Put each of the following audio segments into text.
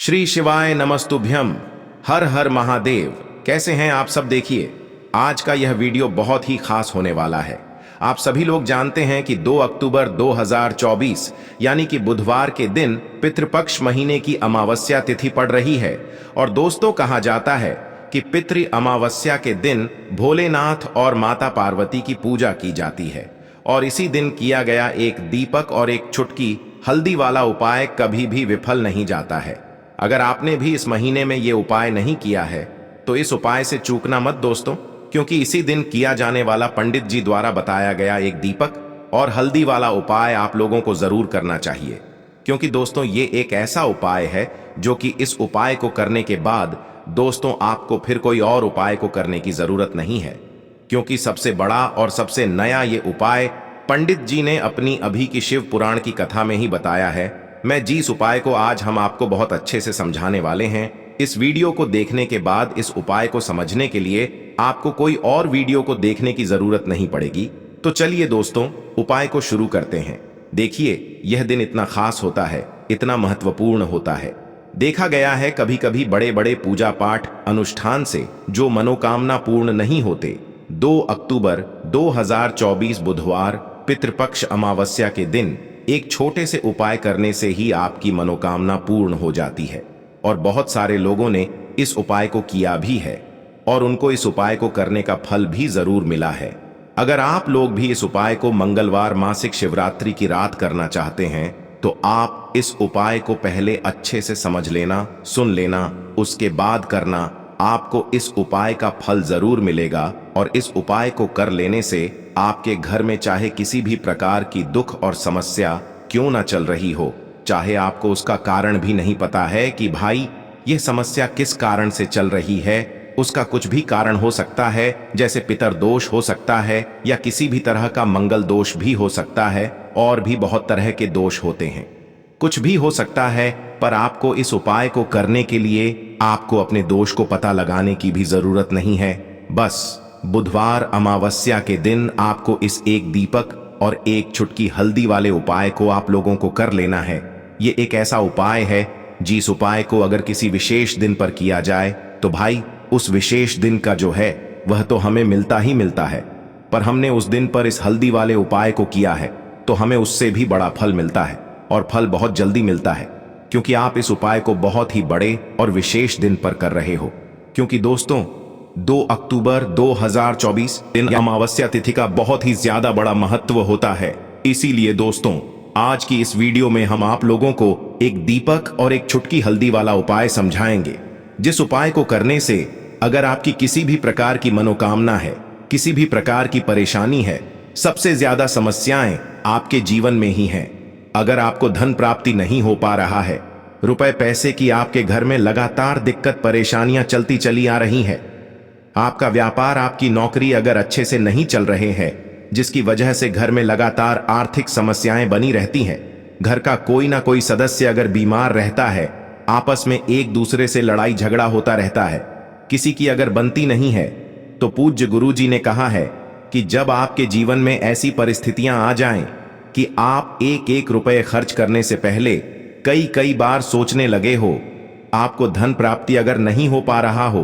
श्री शिवाय नमस्तुभ्यम। हर हर महादेव। कैसे हैं आप सब? देखिए, आज का यह वीडियो बहुत ही खास होने वाला है। आप सभी लोग जानते हैं कि 2 अक्टूबर 2024 यानी कि बुधवार के दिन पितृपक्ष महीने की अमावस्या तिथि पड़ रही है। और दोस्तों, कहा जाता है कि पितृ अमावस्या के दिन भोलेनाथ और माता पार्वती की पूजा की जाती है। और इसी दिन किया गया एक दीपक और एक चुटकी हल्दी वाला उपाय कभी भी विफल नहीं जाता है। अगर आपने भी इस महीने में ये उपाय नहीं किया है तो इस उपाय से चूकना मत दोस्तों, क्योंकि इसी दिन किया जाने वाला पंडित जी द्वारा बताया गया एक दीपक और हल्दी वाला उपाय आप लोगों को जरूर करना चाहिए। क्योंकि दोस्तों, ये एक ऐसा उपाय है जो कि इस उपाय को करने के बाद दोस्तों आपको फिर कोई और उपाय को करने की जरूरत नहीं है। क्योंकि सबसे बड़ा और सबसे नया ये उपाय पंडित जी ने अपनी अभी की शिव पुराण की कथा में ही बताया है। मैं जिस उपाय को आज हम आपको बहुत अच्छे से समझाने वाले हैं, इस वीडियो को देखने के बाद इस उपाय को समझने के लिए आपको कोई और वीडियो को देखने की जरूरत नहीं पड़ेगी। तो चलिए दोस्तों, उपाय को शुरू करते हैं। देखिए, यह दिन इतना खास होता है, इतना महत्वपूर्ण होता है। देखा गया है कभी कभी बड़े बड़े पूजा पाठ अनुष्ठान से जो मनोकामना पूर्ण नहीं होते, 2 अक्टूबर 2024 बुधवार पितृपक्ष अमावस्या के दिन एक छोटे से उपाय करने से ही आपकी मनोकामना पूर्ण हो जाती है। और बहुत सारे लोगों ने इस उपाय को किया भी है और उनको इस उपाय को करने का फल भी जरूर मिला है। अगर आप लोग भी इस उपाय को मंगलवार मासिक शिवरात्रि की रात करना चाहते हैं तो आप इस उपाय को पहले अच्छे से समझ लेना, सुन लेना, उसके बाद करना। आपको इस उपाय का फल जरूर मिलेगा। और इस उपाय को कर लेने से आपके घर में चाहे किसी भी प्रकार की दुख और समस्या क्यों ना चल रही हो, चाहे आपको उसका कारण भी नहीं पता है कि भाई यह समस्या किस कारण से चल रही है, उसका कुछ भी कारण हो सकता है, जैसे पितर दोष हो सकता है या किसी भी तरह का मंगल दोष भी हो सकता है, और भी बहुत तरह के दोष होते हैं। कुछ भी हो सकता है, पर आपको इस उपाय को करने के लिए आपको अपने दोष को पता लगाने की भी जरूरत नहीं है। बस बुधवार अमावस्या के दिन आपको इस एक दीपक और एक चुटकी हल्दी वाले उपाय को आप लोगों को कर लेना है। ये एक ऐसा उपाय है जिस उपाय को अगर किसी विशेष दिन पर किया जाए तो भाई उस विशेष दिन का जो है वह तो हमें मिलता ही मिलता है। पर हमने उस दिन पर इस हल्दी वाले उपाय को किया है तो हमें उससे भी बड़ा फल मिलता है, और फल बहुत जल्दी मिलता है, क्योंकि आप इस उपाय को बहुत ही बड़े और विशेष दिन पर कर रहे हो। क्योंकि दोस्तों, 2 अक्टूबर 2024 दिन अमावस्या तिथि का बहुत ही ज्यादा बड़ा महत्व होता है। इसीलिए दोस्तों, आज की इस वीडियो में हम आप लोगों को एक दीपक और एक चुटकी हल्दी वाला उपाय समझाएंगे, जिस उपाय को करने से अगर आपकी किसी भी प्रकार की मनोकामना है, किसी भी प्रकार की परेशानी है, सबसे ज्यादा समस्याएं आपके जीवन में ही हैं। अगर आपको धन प्राप्ति नहीं हो पा रहा है, रुपए पैसे की आपके घर में लगातार दिक्कत परेशानियां चलती चली आ रही है, आपका व्यापार आपकी नौकरी अगर अच्छे से नहीं चल रहे हैं, जिसकी वजह से घर में लगातार आर्थिक समस्याएं बनी रहती हैं, घर का कोई ना कोई सदस्य अगर बीमार रहता है, आपस में एक दूसरे से लड़ाई झगड़ा होता रहता है, किसी की अगर बनती नहीं है, तो पूज्य गुरु जी ने कहा है कि जब आपके जीवन में ऐसी परिस्थितियां आ जाएं कि आप एक एक रुपए खर्च करने से पहले कई कई बार सोचने लगे हो, आपको धन प्राप्ति अगर नहीं हो पा रहा हो,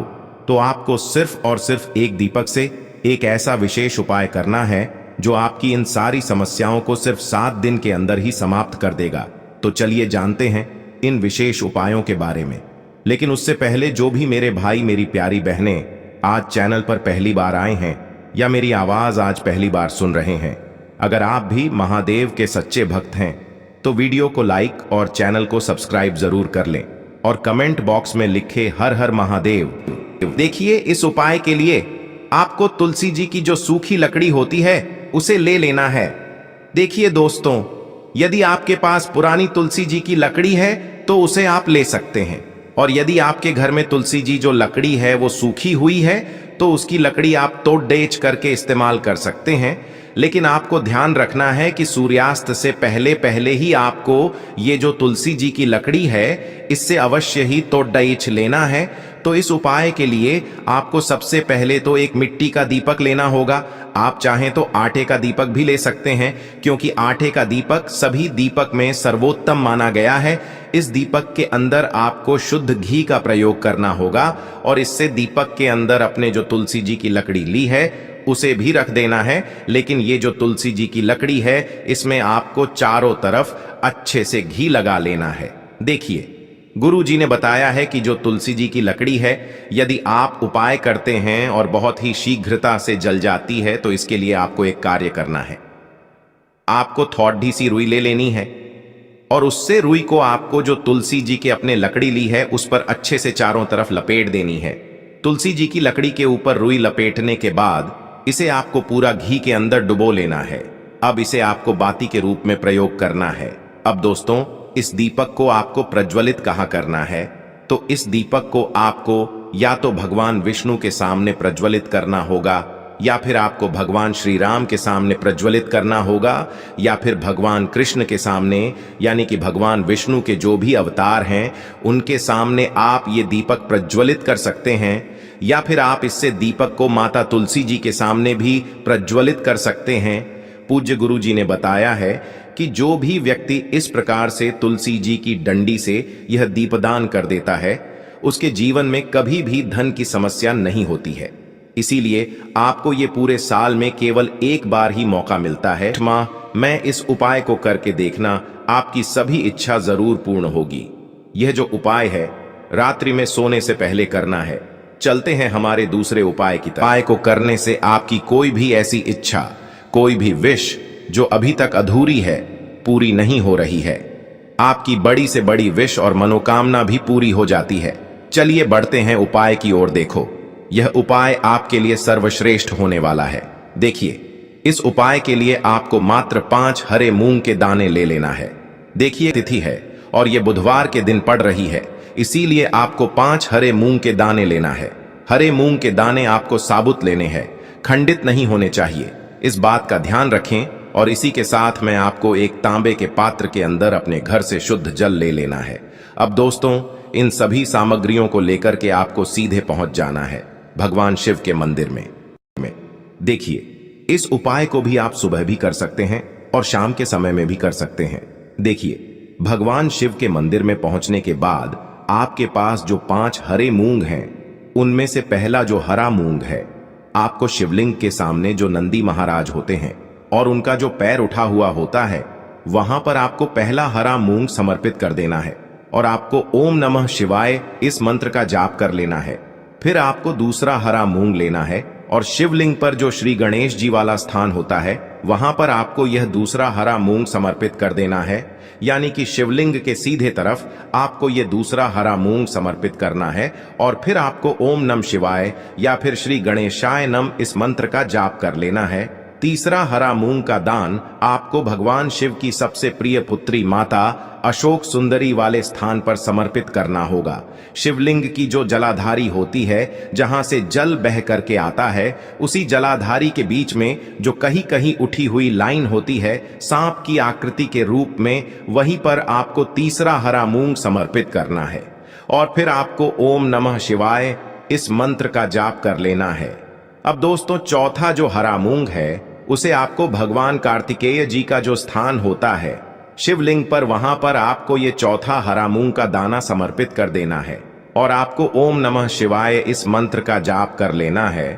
तो आपको सिर्फ और सिर्फ एक दीपक से एक ऐसा विशेष उपाय करना है जो आपकी इन सारी समस्याओं को सिर्फ 7 दिन के अंदर ही समाप्त कर देगा। तो चलिए जानते हैं इन विशेष उपायों के बारे में। लेकिन उससे पहले जो भी मेरे भाई मेरी प्यारी बहनें आज चैनल पर पहली बार आए हैं या मेरी आवाज आज पहली बार सुन रहे हैं, अगर आप भी महादेव के सच्चे भक्त हैं तो वीडियो को लाइक और चैनल को सब्सक्राइब जरूर कर लें और कमेंट बॉक्स में लिखे हर हर महादेव। देखिए, इस उपाय के लिए आपको तुलसी जी की जो सूखी लकड़ी होती है उसे ले लेना है। देखिए दोस्तों, यदि आपके पास पुरानी तुलसी जी की लकड़ी है तो उसे आप ले सकते हैं, और यदि आपके घर में तुलसी जी जो लकड़ी है वो सूखी हुई है तो उसकी लकड़ी आप तोड़ डेच करके इस्तेमाल कर सकते हैं। लेकिन आपको ध्यान रखना है कि सूर्यास्त से पहले पहले ही आपको ये जो तुलसी जी की लकड़ी है इससे अवश्य ही तोड़ डेच लेना है। तो इस उपाय के लिए आपको सबसे पहले तो एक मिट्टी का दीपक लेना होगा। आप चाहें तो आटे का दीपक भी ले सकते हैं, क्योंकि आटे का दीपक सभी दीपक में सर्वोत्तम माना गया है। इस दीपक के अंदर आपको शुद्ध घी का प्रयोग करना होगा और इससे दीपक के अंदर अपने जो तुलसी जी की लकड़ी ली है उसे भी रख देना है। लेकिन ये जो तुलसी जी की लकड़ी है इसमें आपको चारों तरफ अच्छे से घी लगा लेना है। देखिए, गुरु जी ने बताया है कि जो तुलसी जी की लकड़ी है यदि आप उपाय करते हैं और बहुत ही शीघ्रता से जल जाती है तो इसके लिए आपको एक कार्य करना है। आपको थोड़ी सी रुई ले लेनी है और उससे रुई को आपको जो तुलसी जी के अपने लकड़ी ली है उस पर अच्छे से चारों तरफ लपेट देनी है। तुलसी जी की लकड़ी के ऊपर रुई लपेटने के बाद इसे आपको पूरा घी के अंदर डुबो लेना है। अब इसे आपको बाती के रूप में प्रयोग करना है। अब दोस्तों, इस दीपक को आपको प्रज्वलित कहाँ करना है? तो इस दीपक को आपको या तो भगवान विष्णु के सामने प्रज्वलित करना होगा, या फिर आपको भगवान श्री राम के सामने प्रज्वलित करना होगा, या फिर भगवान कृष्ण के सामने, यानी कि भगवान विष्णु के जो भी अवतार हैं उनके सामने आप ये दीपक प्रज्वलित कर सकते हैं। या फिर आप इससे दीपक को माता तुलसी जी के सामने भी प्रज्वलित कर सकते हैं। पूज्य गुरु जी ने बताया है कि जो भी व्यक्ति इस प्रकार से तुलसी जी की डंडी से यह दीपदान कर देता है उसके जीवन में कभी भी धन की समस्या नहीं होती है। इसीलिए आपको ये पूरे साल में केवल एक बार ही मौका मिलता है। माँ, मैं इस उपाय को करके देखना, आपकी सभी इच्छा जरूर पूर्ण होगी। यह जो उपाय है रात्रि में सोने से पहले करना है। चलते हैं हमारे दूसरे उपाय की तरफ। उपाय को करने से आपकी कोई भी ऐसी इच्छा, कोई भी विश जो अभी तक अधूरी है, पूरी नहीं हो रही है। आपकी बड़ी से बड़ी विश और मनोकामना भी पूरी हो जाती है। चलिए बढ़ते हैं उपाय की ओर। देखो, यह उपाय आपके लिए सर्वश्रेष्ठ होने वाला है। देखिए, इस उपाय के लिए आपको मात्र 5 हरे मूंग के दाने ले लेना है। देखिए, तिथि है और यह बुधवार के दिन पड़ रही है, इसीलिए आपको 5 हरे मूंग के दाने लेना है। हरे मूंग के दाने आपको साबुत लेने हैं, खंडित नहीं होने चाहिए। इस बात का ध्यान रखें। और इसी के साथ में आपको एक तांबे के पात्र के अंदर अपने घर से शुद्ध जल ले लेना है। अब दोस्तों, इन सभी सामग्रियों को लेकर के आपको सीधे पहुंच जाना है भगवान शिव के मंदिर में। देखिए, इस उपाय को भी आप सुबह भी कर सकते हैं और शाम के समय में भी कर सकते हैं। देखिए, भगवान शिव के मंदिर में पहुंचने के बाद आपके पास जो 5 हरे मूंग हैं उनमें से पहला जो हरा मूंग है आपको शिवलिंग के सामने जो नंदी महाराज होते हैं और उनका जो पैर उठा हुआ होता है वहां पर आपको पहला हरा मूंग समर्पित कर देना है और आपको ओम नमः शिवाय इस मंत्र का जाप कर लेना है। फिर आपको दूसरा हरा मूंग लेना है और शिवलिंग पर जो श्री गणेश जी वाला स्थान होता है वहां पर आपको यह दूसरा हरा मूंग समर्पित कर देना है। यानी कि शिवलिंग के सीधे तरफ आपको यह दूसरा हरा मूंग समर्पित करना है और फिर आपको ओम नमः शिवाय या फिर श्री गणेशाय नम इस मंत्र का जाप कर लेना है। तीसरा हरा मूंग का दान आपको भगवान शिव की सबसे प्रिय पुत्री माता अशोक सुंदरी वाले स्थान पर समर्पित करना होगा। शिवलिंग की जो जलाधारी होती है, जहां से जल बह करके आता है, उसी जलाधारी के बीच में जो कहीं कहीं उठी हुई लाइन होती है सांप की आकृति के रूप में, वहीं पर आपको तीसरा हरा मूंग समर्पित करना है और फिर आपको ओम नमः शिवाय इस मंत्र का जाप कर लेना है। अब दोस्तों, चौथा जो हरा मूंग है उसे आपको भगवान कार्तिकेय जी का जो स्थान होता है शिवलिंग पर, वहां पर आपको ये चौथा हरा मूंग का दाना समर्पित कर देना है और आपको ओम नमः शिवाय इस मंत्र का जाप कर लेना है।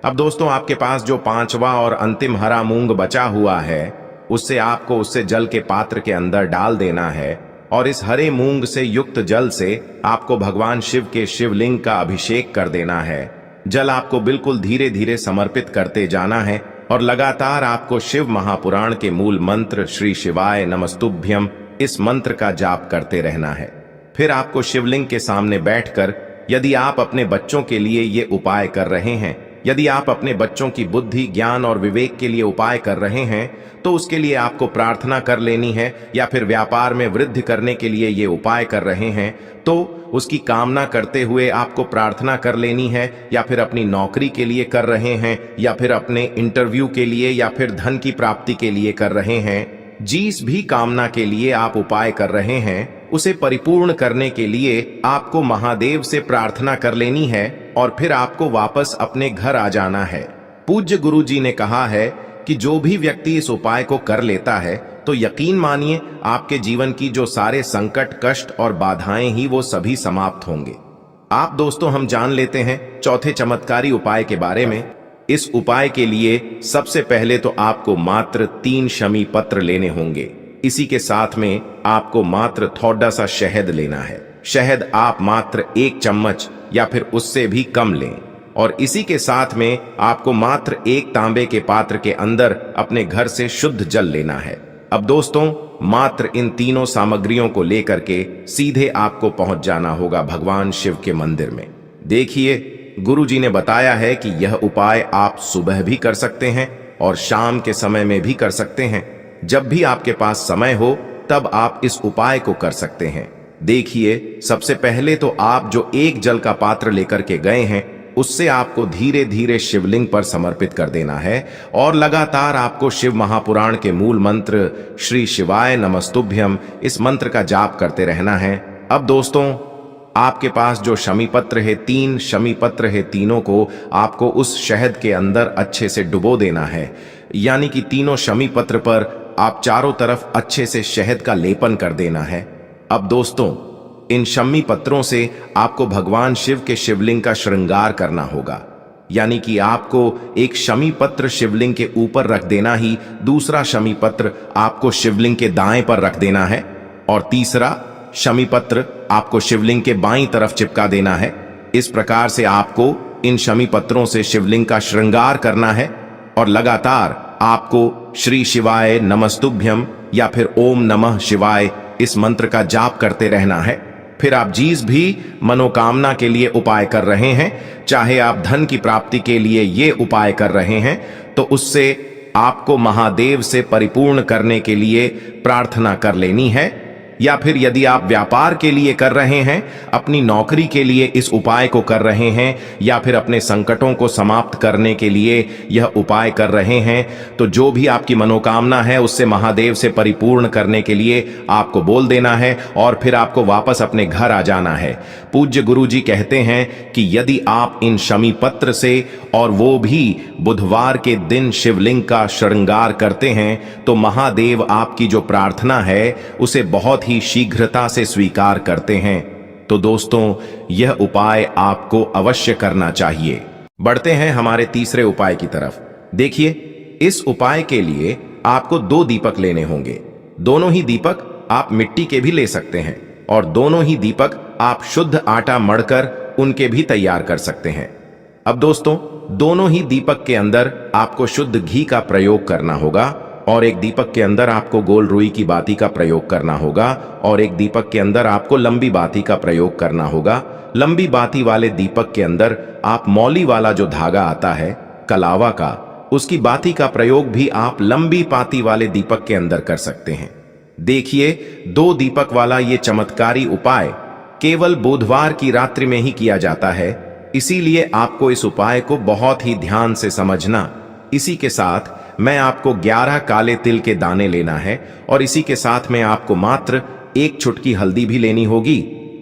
अब दोस्तों, आपके पास जो 5वां और अंतिम हरा मूंग बचा हुआ है उससे आपको उससे जल के पात्र के अंदर डाल देना है और इस हरे मूंग से युक्त जल से आपको भगवान शिव के शिवलिंग का अभिषेक कर देना है। जल आपको बिल्कुल धीरे धीरे समर्पित करते जाना है और लगातार आपको शिव महापुराण के मूल मंत्र श्री शिवाय नमस्तुभ्यम इस मंत्र का जाप करते रहना है। फिर आपको शिवलिंग के सामने बैठकर, यदि आप अपने बच्चों के लिए ये उपाय कर रहे हैं, यदि आप अपने बच्चों की बुद्धि, ज्ञान और विवेक के लिए उपाय कर रहे हैं, तो उसके लिए आपको प्रार्थना कर लेनी है। या फिर व्यापार में वृद्धि करने के लिए ये उपाय कर रहे हैं तो उसकी कामना करते हुए आपको प्रार्थना कर लेनी है। या फिर अपनी नौकरी के लिए कर रहे हैं, या फिर अपने इंटरव्यू के लिए, या फिर धन की प्राप्ति के लिए कर रहे हैं, जिस भी कामना के लिए आप उपाय कर रहे हैं उसे परिपूर्ण करने के लिए आपको महादेव से प्रार्थना कर लेनी है और फिर आपको वापस अपने घर आ जाना है। पूज्य गुरु जी ने कहा है कि जो भी व्यक्ति इस उपाय को कर लेता है तो तो यकीन मानिए आपके जीवन की जो सारे संकट, कष्ट और बाधाएं ही वो सभी समाप्त होंगे। आप दोस्तों, हम जान लेते हैं चौथे चमत्कारी उपाय के बारे में। इस उपाय के लिए सबसे पहले तो आपको मात्र 3 शमी पत्र लेने होंगे। इसी के साथ में आपको मात्र थोड़ा सा शहद लेना है। शहद आप मात्र 1 चम्मच या फिर उससे भी कम लें। और इसी के साथ में आपको मात्र 1 तांबे के पात्र के अंदर अपने घर से शुद्ध जल लेना है। अब दोस्तों, मात्र इन तीनों सामग्रियों को लेकर के सीधे आपको पहुंच जाना होगा भगवान शिव के मंदिर में। देखिए, गुरुजी ने बताया है कि यह उपाय आप सुबह भी कर सकते हैं और शाम के समय में भी कर सकते हैं। जब भी आपके पास समय हो तब आप इस उपाय को कर सकते हैं। देखिए, सबसे पहले तो आप जो 1 जल का पात्र लेकर के गए हैं उससे आपको धीरे धीरे शिवलिंग पर समर्पित कर देना है और लगातार आपको शिव महापुराण के मूल मंत्र श्री शिवाय नमस्तुभ्यम इस मंत्र का जाप करते रहना है। अब दोस्तों, आपके पास जो शमी पत्र है, 3 शमी पत्र है, तीनों को आपको उस शहद के अंदर अच्छे से डुबो देना है। यानी कि तीनों शमी पत्र पर आप चारों तरफ अच्छे से शहद का लेपन कर देना है। अब दोस्तों, इन शमी पत्रों से आपको भगवान शिव के शिवलिंग का श्रृंगार करना होगा। यानी कि आपको एक शमी पत्र शिवलिंग के ऊपर रख देना ही, दूसरा शमी पत्र आपको शिवलिंग के दाएं पर रख देना है और तीसरा शमी पत्र आपको शिवलिंग के बाईं तरफ चिपका देना है। इस प्रकार से आपको इन शमी पत्रों से शिवलिंग का श्रृंगार करना है और लगातार आपको श्री शिवाय नमस्तुभ्यम या फिर ओम नमः शिवाय इस मंत्र का जाप करते रहना है। फिर आप जिस भी मनोकामना के लिए उपाय कर रहे हैं, चाहे आप धन की प्राप्ति के लिए ये उपाय कर रहे हैं, तो उससे आपको महादेव से परिपूर्ण करने के लिए प्रार्थना कर लेनी है। या फिर यदि आप व्यापार के लिए कर रहे हैं, अपनी नौकरी के लिए इस उपाय को कर रहे हैं, या फिर अपने संकटों को समाप्त करने के लिए यह उपाय कर रहे हैं, तो जो भी आपकी मनोकामना है उससे महादेव से परिपूर्ण करने के लिए आपको बोल देना है और फिर आपको वापस अपने घर आ जाना है। पूज्य गुरुजी कहते हैं कि यदि आप इन शमी पत्र से और वो भी बुधवार के दिन शिवलिंग का श्रृंगार करते हैं तो महादेव आपकी जो प्रार्थना है उसे बहुत ही शीघ्रता से स्वीकार करते हैं। तो दोस्तों, यह उपाय आपको अवश्य करना चाहिए। बढ़ते हैं हमारे तीसरे उपाय की तरफ। देखिए, इस उपाय के लिए आपको 2 दीपक लेने होंगे। दोनों ही दीपक आप मिट्टी के भी ले सकते हैं और दोनों ही दीपक आप शुद्ध आटा मढ़कर उनके भी तैयार कर सकते हैं। अब दोस्तों, दोनों ही दीपक के अंदर आपको शुद्ध घी का प्रयोग करना होगा और एक दीपक के अंदर आपको गोल रुई की बाती का प्रयोग करना होगा और एक दीपक के अंदर आपको लंबी बाती का प्रयोग करना होगा। लंबी बाती वाले दीपक के अंदर आप मौली वाला जो धागा आता है कलावा का, उसकी बाती का प्रयोग भी आप लंबी बाती वाले दीपक के अंदर कर सकते हैं। देखिए, 2 दीपक वाला ये चमत्कारी उपाय केवल बुधवार की रात्रि में ही किया जाता है, इसीलिए आपको इस उपाय को बहुत ही ध्यान से समझना। इसी के साथ मैं आपको 11 काले तिल के दाने लेना है और इसी के साथ में आपको मात्र 1 चुटकी हल्दी भी लेनी होगी।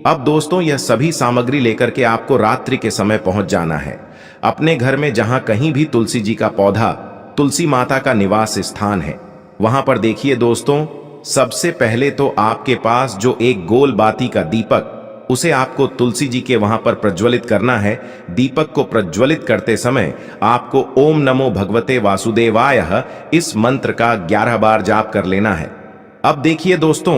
अब दोस्तों, यह सभी सामग्री लेकर के आपको रात्रि के समय पहुंच जाना है अपने घर में, जहां कहीं भी तुलसी जी का पौधा, तुलसी माता का निवास स्थान है, वहां पर देखिए दोस्तों, सबसे पहले तो आपके पास जो एक गोल बाती का दीपक, उसे आपको तुलसी जी के वहां पर प्रज्वलित करना है। दीपक को प्रज्वलित करते समय आपको ओम नमो भगवते वासुदेवाय इस मंत्र का 11 बार जाप कर लेना है। अब देखिए दोस्तों,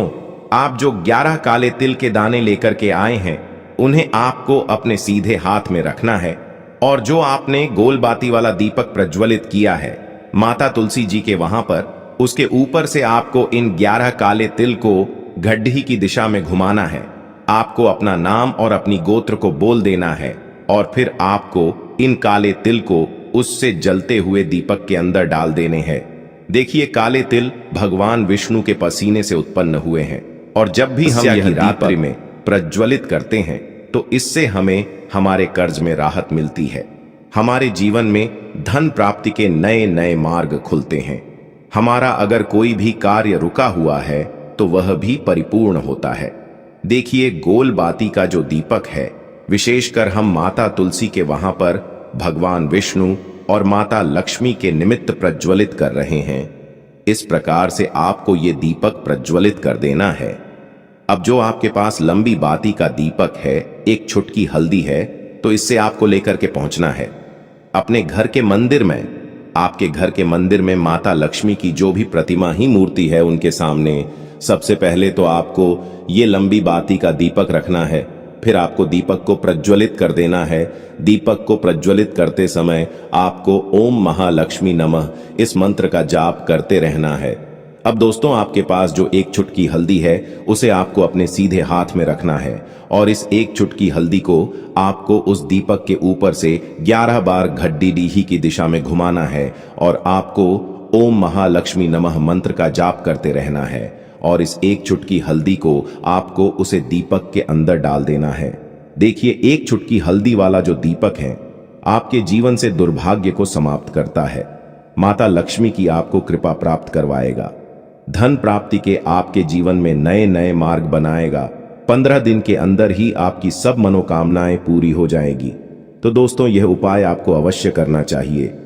आप जो 11 काले तिल के दाने लेकर के आए हैं उन्हें आपको अपने सीधे हाथ में रखना है और जो आपने गोल बाती वाला दीपक प्रज्वलित किया है माता तुलसी जी के वहां पर, उसके ऊपर से आपको इन 11 काले तिल को गड्ढी की दिशा में घुमाना है। आपको अपना नाम और अपनी गोत्र को बोल देना है और फिर आपको इन काले तिल को उससे जलते हुए दीपक के अंदर डाल देने हैं। देखिए, काले तिल भगवान विष्णु के पसीने से उत्पन्न हुए हैं और जब भी हम यह रात्रि में प्रज्वलित करते हैं तो इससे हमें हमारे कर्ज में राहत मिलती है, हमारे जीवन में धन प्राप्ति के नए नए मार्ग खुलते हैं। हमारा अगर कोई भी कार्य रुका हुआ है तो वह भी परिपूर्ण होता है। देखिए, गोल बाती का जो दीपक है, विशेषकर हम माता तुलसी के वहां पर भगवान विष्णु और माता लक्ष्मी के निमित्त प्रज्वलित कर रहे हैं। इस प्रकार से आपको ये दीपक प्रज्वलित कर देना है। अब जो आपके पास लंबी बाती का दीपक है, एक छुटकी हल्दी है, तो इससे आपको लेकर के पहुंचना है अपने घर के मंदिर में। आपके घर के मंदिर में माता लक्ष्मी की जो भी प्रतिमा ही मूर्ति है, उनके सामने सबसे पहले तो आपको ये लंबी बाती का दीपक रखना है। फिर आपको दीपक को प्रज्वलित कर देना है। दीपक को प्रज्वलित करते समय आपको ओम महालक्ष्मी नमः इस मंत्र का जाप करते रहना है। अब दोस्तों, आपके पास जो एक चुटकी हल्दी है, उसे आपको अपने सीधे हाथ में रखना है और इस एक चुटकी हल्दी को आपको उस दीपक के ऊपर से 11 बार घड्डी डीही की दिशा में घुमाना है और आपको ओम महालक्ष्मी नमः मंत्र का जाप करते रहना है। और इस एक चुटकी हल्दी को आपको उसे दीपक के अंदर डाल देना है। देखिए, एक चुटकी हल्दी वाला जो दीपक है, आपके जीवन से दुर्भाग्य को समाप्त करता है। माता लक्ष्मी की आपको कृपा प्राप्त करवाएगा। धन प्राप्ति के आपके जीवन में नए नए मार्ग बनाएगा। 15 दिन के अंदर ही आपकी सब मनोकामनाएं पूरी हो जाएगी। तो दोस्तों, यह उपाय आपको अवश्य करना चाहिए।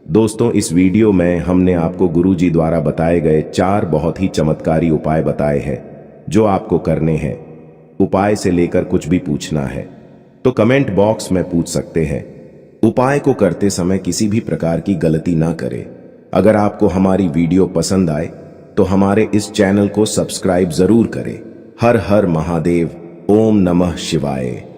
दोस्तों, इस वीडियो में हमने आपको गुरुजी द्वारा बताए गए 4 बहुत ही चमत्कारी उपाय बताए हैं, जो आपको करने हैं। उपाय से लेकर कुछ भी पूछना है तो कमेंट बॉक्स में पूछ सकते हैं। उपाय को करते समय किसी भी प्रकार की गलती ना करें। अगर आपको हमारी वीडियो पसंद आए तो हमारे इस चैनल को सब्सक्राइब जरूर करें। हर हर महादेव। ओम नमः शिवाय।